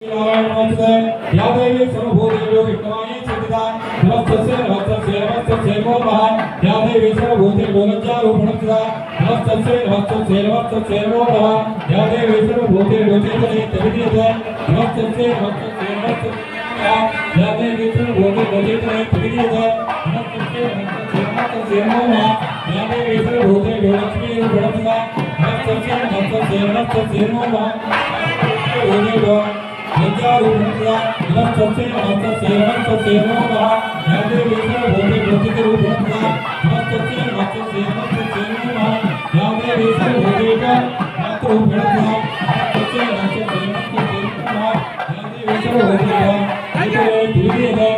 या देवी सर्वभूतेषु विष्णुवाणी स्थिता नमस्तस्यै नमस्तस्यै नमस्तस्यै नमो नमः या देवी सर्वभूतेषु लज्जारूपिणस्थिता नमस्तस्यै नमस्तस्यै नमस्तस्यै नमो नमः या देवी सर्वभूतेषु चेतने तविदीयते नमस्तस्यै नमस्तस्यै नमस्तस्यै या देवी सर्वभूतेषु चेतने तविदीयते नमस्तस्यै नमस्तस्यै नमस्तस्यै नमो नमः या देवी सर्वभूतेषु लक्ष्मीरूपिणस्थिता नमस्तस्यै नमस्तस्यै नमस्तस्यै नमो नमः लज्जारूपिणस्थिता नमस्तस्यै नमस्तस्यै नमस्तस्यै नमो नमः या देवी सर्वभूतेषु रूपिणस्थिता नमस्तस्यै नमस्तस्यै नमस्तस्यै नमो नमः या देवी सर्वभूतेषु रूपिणस्थिता नमस्तस्यै नमस्तस्यै नमस्तस्यै नमो नमः या देवी सर्वभूतेषु तविदीयते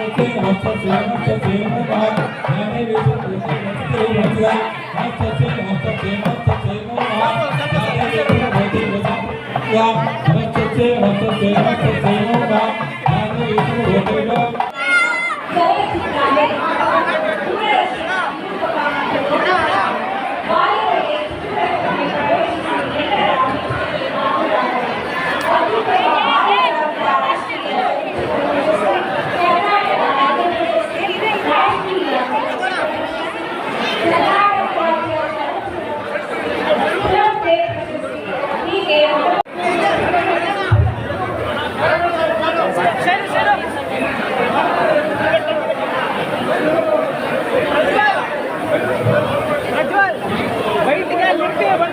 नमस्तस्यै नमस्तस्यै नमस्तस्यै नमो नमः या देवी सर्वभूतेषु रूपिणस्थिता नमस्तस्यै नमस्तस्यै नमस्तस्यै नमो नमः या देवी सर्वभूतेषु नमस्तस्यै नमस्तस्यै नमस्तस्यै नमो नमः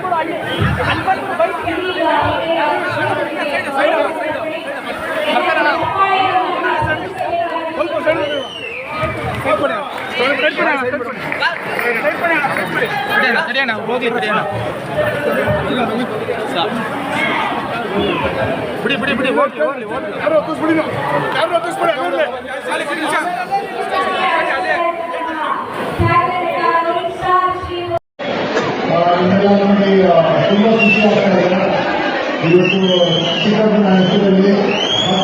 या देवी सर्वभूतेषु ಇವತ್ತು ಚಿಕ್ಕಪ್ಪನ ಹೆಸರಲ್ಲಿ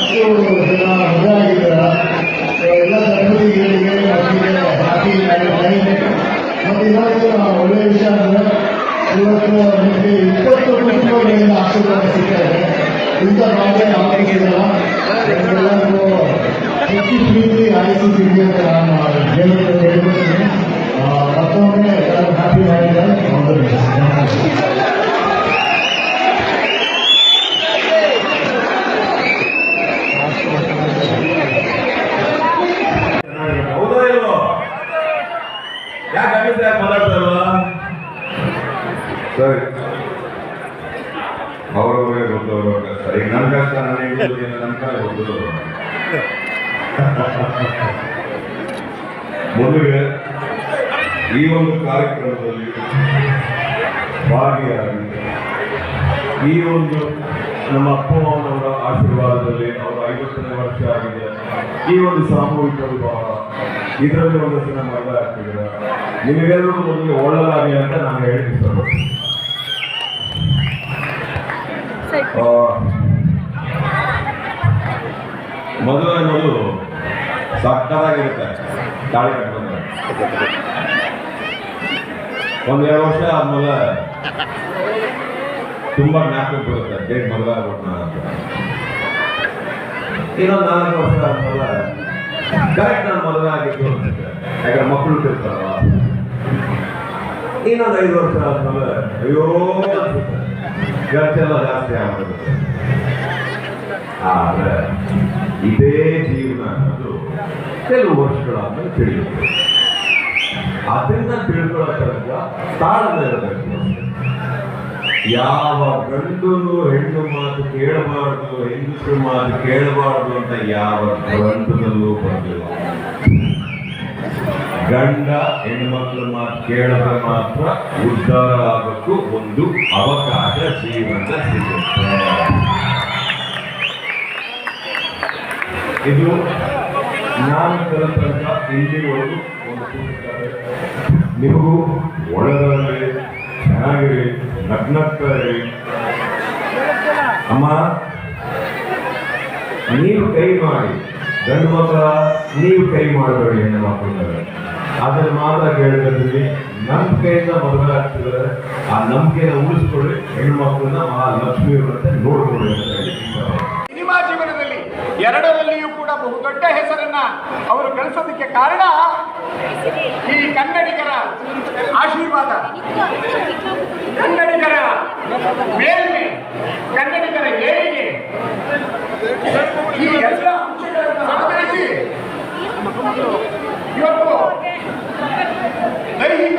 10 ಜನ ಮದುವೆ ಆಗಿದ್ದಾರೆ. ಎಲ್ಲ ದಂಪತಿಗಳಿಗೆ ಮಕ್ಕಳಿಗೆ ಹ್ಯಾಪಿ ಮ್ಯಾರೇಜ್. ಮತ್ತು ಇನ್ನೊಂದು ಒಳ್ಳೆಯ ವಿಷಯ ಅಂದರೆ ಇವತ್ತು ನಿಮಗೆ 20 ಕುಟುಂಬಗಳಿಂದ ಆಶೀರ್ವಾದ ಸಿಗ್ತಾ ಇದೆ. ಇಂಥ ಭಾಗ್ಯ ಯಾವಾಗ ಸಿಗಲ್ಲ. ಎಲ್ಲರಿಗೂ ಹೆಚ್ಚು ಪ್ರೀತಿ ಆಯ್ಕೆ ಸಿಗಲಿ ಅಂತ ನಾನು ಹೇಳ್ಕೊಡ್ತೀನಿ. ಮತ್ತೊಮ್ಮೆ ಎಲ್ಲರೂ ಹ್ಯಾಪಿ ಮ್ಯಾರೇಜ್ ಮೊದಲು. ಯಾಕೆ ಅಭಿಪ್ರಾಯ ಮಾತಾಡ್ತಾರಲ್ಲ ಸರಿ ಅವರವರೇ ಗೊತ್ತವರು ಸರಿ ನನ್ನ ಕಷ್ಟ ನನಗೆ ನನ್ನ ಗೊತ್ತು. ಮೊದಲಿಗೆ ಈ ಒಂದು ಕಾರ್ಯಕ್ರಮದಲ್ಲಿ ಭಾಗಿಯಾಗಿ ಈ ಒಂದು ನಮ್ಮ ಅಪ್ಪ ಅಮ್ಮನವರ ಆಶೀರ್ವಾದದಲ್ಲಿ ಅವರ 50ನೇ ವರ್ಷ ಆಗಿದೆ. ಈ ಒಂದು ಸಾಮೂಹಿಕ ವಿವಾಹ ಇದರಲ್ಲಿ ಒಂದಷ್ಟು ನಮ್ಮ ಮದುವೆ ಆಗ್ತಿದ್ದೀರ. ನಿಮಗೆಲ್ಲರೂ ಮೊದಲಿಗೆ ಒಳ್ಳೆದಾಗಿ ಅಂತ ನಾನು ಹೇಳಿ ಇಷ್ಟಪಡ್ತೀನಿ. ಮದುವೆ ಅನ್ನೋದು ಸಕ್ಕತ್ತಾಗಿರುತ್ತೆ. ತಾಳಿ ಕಟ್ಕೊಂಡ್ರೆ 1-2 ವರ್ಷ ಆದ್ಮೇಲೆ ತುಂಬಾ ಜ್ಞಾಪಕ ಬರುತ್ತೆ. ಡೇಟ್ ಮದುವೆ ಆಗ್ಬಿಟ್ಟು ಅಂತ. ಇನ್ನೊಂದು 4 ವರ್ಷ ಆದ್ಮೇಲೆ ಕರೆಕ್ಟ್ ನಾನು ಮದುವೆ ಆಗಿತ್ತು ಅನ್ಸುತ್ತೆ. ಯಾಕಂದ್ರೆ ಮಕ್ಕಳು ತಿಳ್ತಾರಲ್ಲ. ಇನ್ನೊಂದು 5 ವರ್ಷ ಆದ್ಮೇಲೆ ಅಯ್ಯೋ ಅನ್ಸುತ್ತೆ. ಖರ್ಚೆಲ್ಲ ಜಾಸ್ತಿ ಆಗ್ಬಿಡುತ್ತೆ. ಆದ್ರೆ ಇದೇ ಜೀವನ ಅನ್ನೋದು ಕೆಲವು ವರ್ಷಗಳಾದ್ಮೇಲೆ ತಿಳಿಯುತ್ತೆ. ಅದನ್ನ ತಿಳ್ಕೊಳ್ಳೋ ತನಕ ತಾಳ್ಮೆ ಇರಬೇಕು. ಯಾವ ಗಂಡು ಹೆಣ್ಣು ಮಾತು ಕೇಳಬಾರ್ದು, ಹೆಂಗಸರು ಮಾತು ಕೇಳಬಾರ್ದು ಅಂತ ಯಾವ ಗ್ರಂಥದಲ್ಲೂ ಬಂದಿಲ್ಲ. ಗಂಡ ಹೆಣ್ಮಕ್ಳ ಮಾತು ಕೇಳಿದ್ರೆ ಮಾತ್ರ ಉದ್ಧಾರ ಆಗೋಕ್ಕೂ ಒಂದು ಅವಕಾಶ ಜೀವನ ಸಿಗುತ್ತೆ. ಇದು ನಾನು ಕಲಿತಂತ ಇಲ್ಲಿವರೆಗೂ ಒಂದು ನಿಮಗೂ ಒಳ್ಳೆದಾಗಲಿ, ಚೆನ್ನಾಗಿರಿ, ನಗ್ನಗ್ತಾರೆ. ಅಮ್ಮ ನೀವು ಕೈ ಮಾಡಿ, ಗಂಡು ಮಕ್ಕಳ ನೀವು ಕೈ ಮಾಡಬೇಡಿ ಹೆಣ್ಣು ಮಕ್ಕಳು. ಅದನ್ನು ಮಾತ್ರ ಕೇಳ್ತಿದ್ದೀವಿ. ನಂಬಿಕೆಯಿಂದ ಮದುವೆ ಆಗ್ತಿದ್ದಾರೆ. ಆ ನಂಬಿಕೆನ ಉಳಿಸ್ಕೊಳ್ಳಿ. ಹೆಣ್ಣು ಮಕ್ಕಳನ್ನ ಮಹಾಲಕ್ಷ್ಮಿ ಅಂತ ನೋಡ್ಕೊಳ್ಳಿ ಅಂತ ಹೇಳಿ ಎರಡರಲ್ಲಿಯೂ ಕೂಡ ಬಹುದೊಡ್ಡ ಹೆಸರನ್ನ ಅವರು ಗಳಿಸೋದಕ್ಕೆ ಕಾರಣ ಈ ಕನ್ನಡಿಗರ ಆಶೀರ್ವಾದ, ಕನ್ನಡಿಗರ ಮೇಲ್ಮೆ, ಕನ್ನಡಿಗರ ಏಳಿಗೆ, ಈ ಎಲ್ಲ ಅಂಶಗಳನ್ನು ಆಧರಿಸಿ ಇವತ್ತು ದೈಹಿಕ